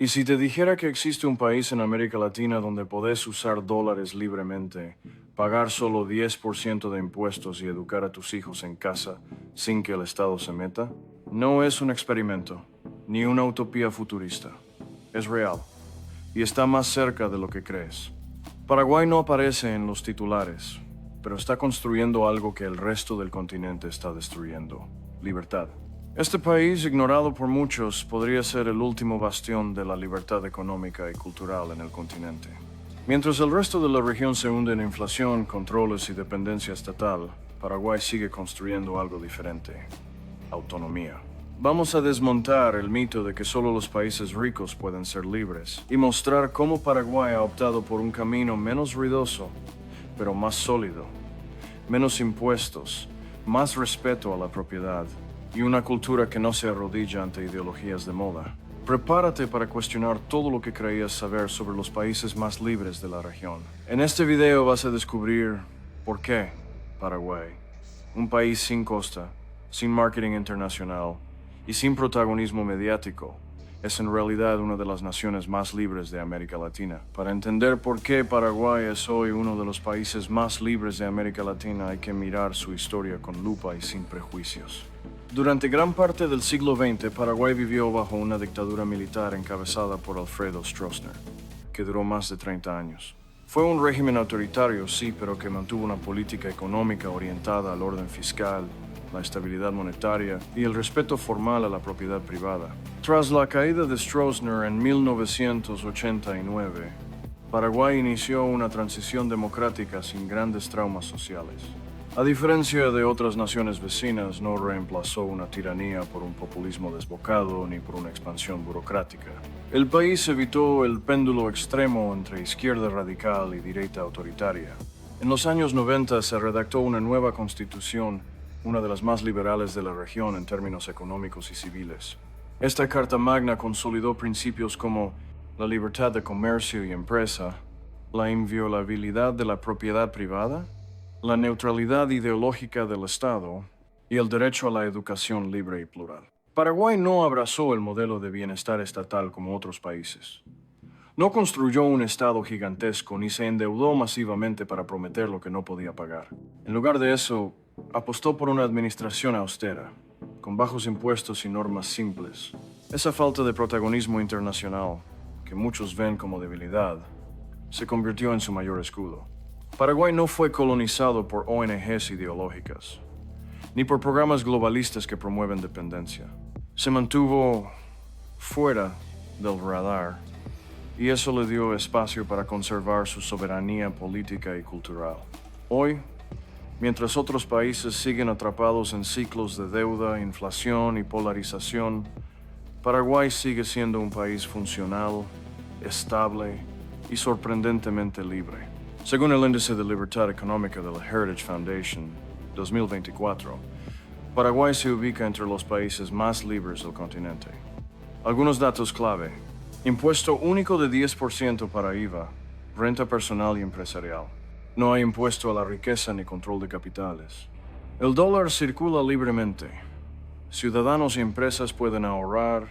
Y si te dijera que existe un país en América Latina donde podés usar dólares libremente, pagar solo 10% de impuestos y educar a tus hijos en casa sin que el Estado se meta, no es un experimento, ni una utopía futurista. Es real, y está más cerca de lo que crees. Paraguay no aparece en los titulares, pero está construyendo algo que el resto del continente está destruyendo: libertad. Este país, ignorado por muchos, podría ser el último bastión de la libertad económica y cultural en el continente. Mientras el resto de la región se hunde en inflación, controles y dependencia estatal, Paraguay sigue construyendo algo diferente: autonomía. Vamos a desmontar el mito de que solo los países ricos pueden ser libres y mostrar cómo Paraguay ha optado por un camino menos ruidoso, pero más sólido. Menos impuestos, más respeto a la propiedad y una cultura que no se arrodilla ante ideologías de moda. Prepárate para cuestionar todo lo que creías saber sobre los países más libres de la región. En este video vas a descubrir por qué Paraguay, un país sin costa, sin marketing internacional y sin protagonismo mediático, es en realidad una de las naciones más libres de América Latina. Para entender por qué Paraguay es hoy uno de los países más libres de América Latina, hay que mirar su historia con lupa y sin prejuicios. Durante gran parte del siglo XX, Paraguay vivió bajo una dictadura militar encabezada por Alfredo Stroessner, que duró más de 30 años. Fue un régimen autoritario, sí, pero que mantuvo una política económica orientada al orden fiscal, la estabilidad monetaria y el respeto formal a la propiedad privada. Tras la caída de Stroessner en 1989, Paraguay inició una transición democrática sin grandes traumas sociales. A diferencia de otras naciones vecinas, no reemplazó una tiranía por un populismo desbocado ni por una expansión burocrática. El país evitó el péndulo extremo entre izquierda radical y derecha autoritaria. En los años 90 se redactó una nueva constitución, una de las más liberales de la región en términos económicos y civiles. Esta Carta Magna consolidó principios como la libertad de comercio y empresa, la inviolabilidad de la propiedad privada, la neutralidad ideológica del Estado y el derecho a la educación libre y plural. Paraguay no abrazó el modelo de bienestar estatal como otros países. No construyó un Estado gigantesco ni se endeudó masivamente para prometer lo que no podía pagar. En lugar de eso, apostó por una administración austera, con bajos impuestos y normas simples. Esa falta de protagonismo internacional, que muchos ven como debilidad, se convirtió en su mayor escudo. Paraguay no fue colonizado por ONGs ideológicas, ni por programas globalistas que promueven dependencia. Se mantuvo fuera del radar, y eso le dio espacio para conservar su soberanía política y cultural. Hoy, mientras otros países siguen atrapados en ciclos de deuda, inflación y polarización, Paraguay sigue siendo un país funcional, estable y sorprendentemente libre. Según el Índice de Libertad Económica de la Heritage Foundation 2024, Paraguay se ubica entre los países más libres del continente. Algunos datos clave: impuesto único de 10% para IVA, renta personal y empresarial. No hay impuesto a la riqueza ni control de capitales. El dólar circula libremente. Ciudadanos y empresas pueden ahorrar,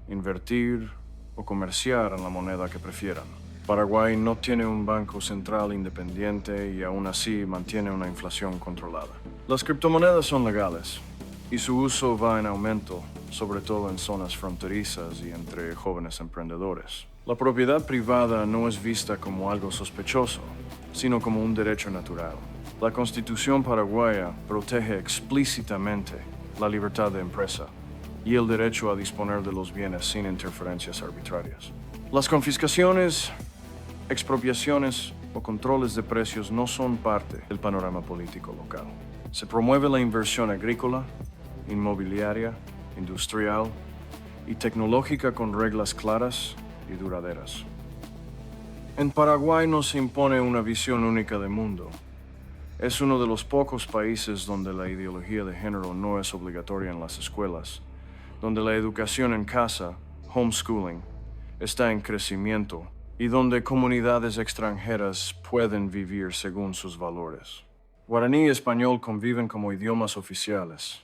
invertir o comerciar en la moneda que prefieran. Paraguay no tiene un banco central independiente y aún así mantiene una inflación controlada. Las criptomonedas son legales y su uso va en aumento, sobre todo en zonas fronterizas y entre jóvenes emprendedores. La propiedad privada no es vista como algo sospechoso, sino como un derecho natural. La Constitución paraguaya protege explícitamente la libertad de empresa y el derecho a disponer de los bienes sin interferencias arbitrarias. Las confiscaciones, expropiaciones o controles de precios no son parte del panorama político local. Se promueve la inversión agrícola, inmobiliaria, industrial y tecnológica con reglas claras y duraderas. En Paraguay no se impone una visión única de mundo. Es uno de los pocos países donde la ideología de género no es obligatoria en las escuelas, donde la educación en casa, homeschooling, está en crecimiento y donde comunidades extranjeras pueden vivir según sus valores. Guaraní y español conviven como idiomas oficiales.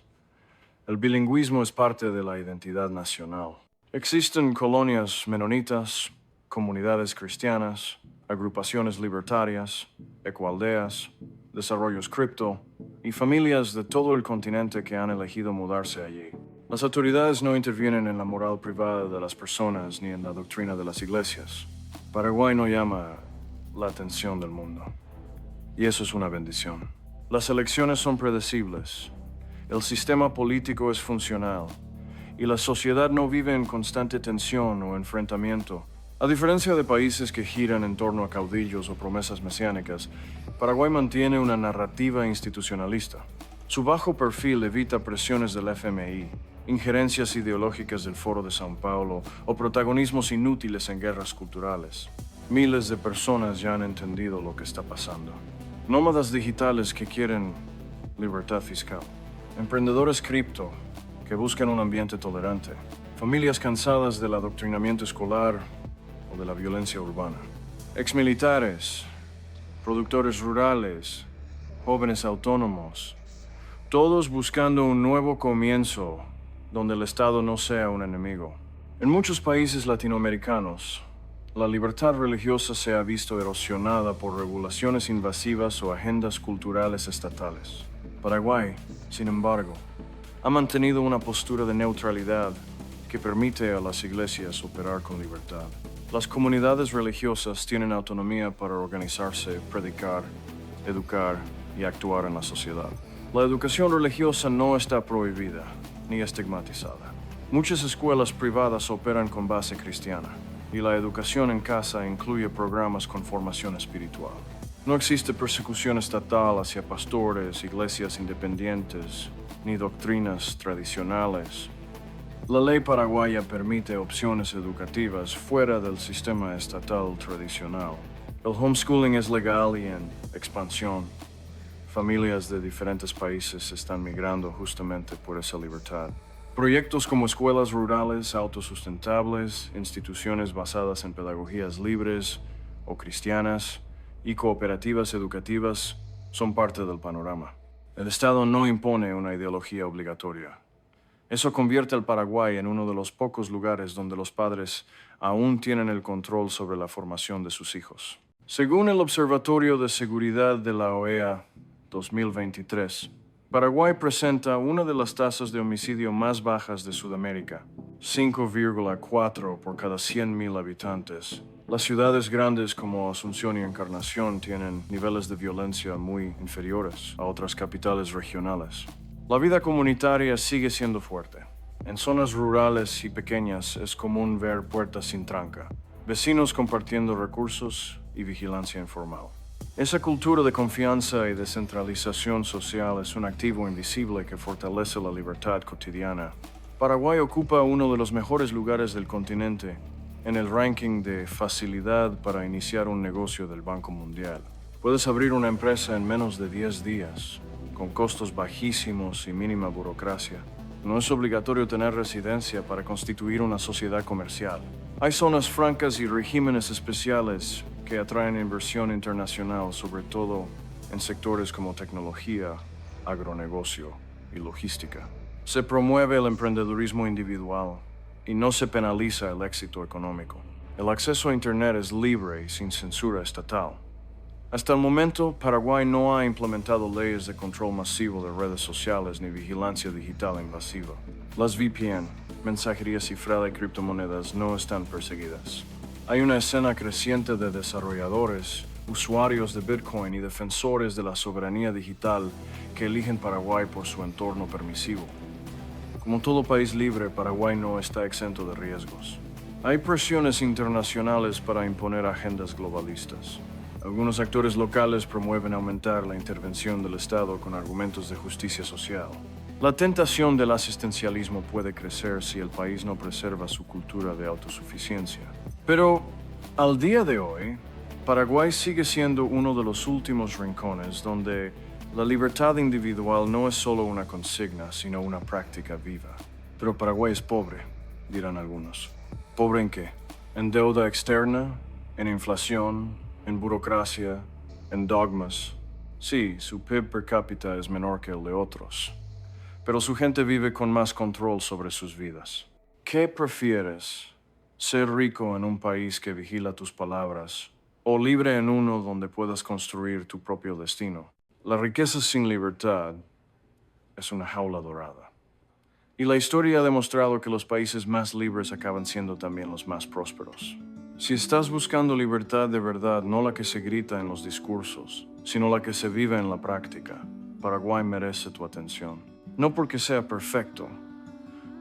El bilingüismo es parte de la identidad nacional. Existen colonias menonitas, comunidades cristianas, agrupaciones libertarias, ecoaldeas, desarrollos cripto y familias de todo el continente que han elegido mudarse allí. Las autoridades no intervienen en la moral privada de las personas ni en la doctrina de las iglesias. Paraguay no llama la atención del mundo. Y eso es una bendición. Las elecciones son predecibles. El sistema político es funcional. Y la sociedad no vive en constante tensión o enfrentamiento. A diferencia de países que giran en torno a caudillos o promesas mesiánicas, Paraguay mantiene una narrativa institucionalista. Su bajo perfil evita presiones del FMI, injerencias ideológicas del Foro de São Paulo o protagonismos inútiles en guerras culturales. Miles de personas ya han entendido lo que está pasando. Nómadas digitales que quieren libertad fiscal. Emprendedores cripto que buscan un ambiente tolerante. Familias cansadas del adoctrinamiento escolar o de la violencia urbana. Exmilitares, productores rurales, jóvenes autónomos. Todos buscando un nuevo comienzo donde el Estado no sea un enemigo. En muchos países latinoamericanos, la libertad religiosa se ha visto erosionada por regulaciones invasivas o agendas culturales estatales. Paraguay, sin embargo, ha mantenido una postura de neutralidad que permite a las iglesias operar con libertad. Las comunidades religiosas tienen autonomía para organizarse, predicar, educar y actuar en la sociedad. La educación religiosa no está prohibida ni estigmatizada. Muchas escuelas privadas operan con base cristiana, y la educación en casa incluye programas con formación espiritual. No existe persecución estatal hacia pastores, iglesias independientes, ni doctrinas tradicionales. La ley paraguaya permite opciones educativas fuera del sistema estatal tradicional. El homeschooling es legal y en expansión. Familias de diferentes países están migrando justamente por esa libertad. Proyectos como escuelas rurales autosustentables, instituciones basadas en pedagogías libres o cristianas y cooperativas educativas son parte del panorama. El Estado no impone una ideología obligatoria. Eso convierte al Paraguay en uno de los pocos lugares donde los padres aún tienen el control sobre la formación de sus hijos. Según el Observatorio de Seguridad de la OEA 2023, Paraguay presenta una de las tasas de homicidio más bajas de Sudamérica, 5,4 por cada 100.000 habitantes. Las ciudades grandes como Asunción y Encarnación tienen niveles de violencia muy inferiores a otras capitales regionales. La vida comunitaria sigue siendo fuerte. En zonas rurales y pequeñas es común ver puertas sin tranca, vecinos compartiendo recursos y vigilancia informal. Esa cultura de confianza y descentralización social es un activo invisible que fortalece la libertad cotidiana. Paraguay ocupa uno de los mejores lugares del continente en el ranking de facilidad para iniciar un negocio del Banco Mundial. Puedes abrir una empresa en menos de 10 días, con costos bajísimos y mínima burocracia. No es obligatorio tener residencia para constituir una sociedad comercial. Hay zonas francas y regímenes especiales que atraen inversión internacional, sobre todo en sectores como tecnología, agronegocio y logística. Se promueve el emprendedurismo individual y no se penaliza el éxito económico. El acceso a Internet es libre y sin censura estatal. Hasta el momento, Paraguay no ha implementado leyes de control masivo de redes sociales ni vigilancia digital invasiva. Las VPN, mensajería cifrada y criptomonedas no están perseguidas. Hay una escena creciente de desarrolladores, usuarios de Bitcoin y defensores de la soberanía digital que eligen Paraguay por su entorno permisivo. Como todo país libre, Paraguay no está exento de riesgos. Hay presiones internacionales para imponer agendas globalistas. Algunos actores locales promueven aumentar la intervención del Estado con argumentos de justicia social. La tentación del asistencialismo puede crecer si el país no preserva su cultura de autosuficiencia. Pero, al día de hoy, Paraguay sigue siendo uno de los últimos rincones donde la libertad individual no es solo una consigna, sino una práctica viva. Pero Paraguay es pobre, dirán algunos. ¿Pobre en qué? ¿En deuda externa? ¿En inflación? ¿En burocracia? ¿En dogmas? Sí, su PIB per cápita es menor que el de otros, pero su gente vive con más control sobre sus vidas. ¿Qué prefieres? ¿Ser rico en un país que vigila tus palabras o libre en uno donde puedas construir tu propio destino? La riqueza sin libertad es una jaula dorada. Y la historia ha demostrado que los países más libres acaban siendo también los más prósperos. Si estás buscando libertad de verdad, no la que se grita en los discursos, sino la que se vive en la práctica, Paraguay merece tu atención. No porque sea perfecto,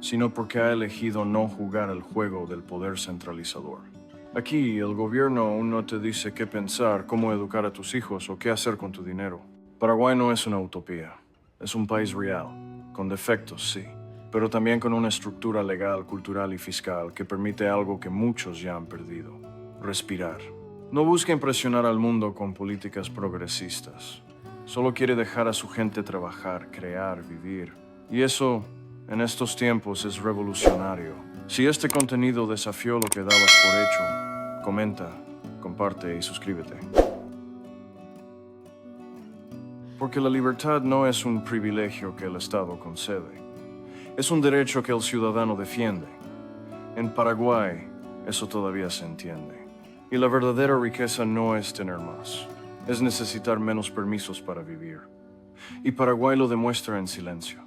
sino porque ha elegido no jugar el juego del poder centralizador. Aquí, el gobierno aún no te dice qué pensar, cómo educar a tus hijos o qué hacer con tu dinero. Paraguay no es una utopía, es un país real, con defectos, sí, pero también con una estructura legal, cultural y fiscal que permite algo que muchos ya han perdido: respirar. No busca impresionar al mundo con políticas progresistas. Solo quiere dejar a su gente trabajar, crear, vivir. Y eso, en estos tiempos, es revolucionario. Si este contenido desafió lo que dabas por hecho, comenta, comparte y suscríbete. Porque la libertad no es un privilegio que el Estado concede. Es un derecho que el ciudadano defiende. En Paraguay, eso todavía se entiende. Y la verdadera riqueza no es tener más, es necesitar menos permisos para vivir. Y Paraguay lo demuestra en silencio.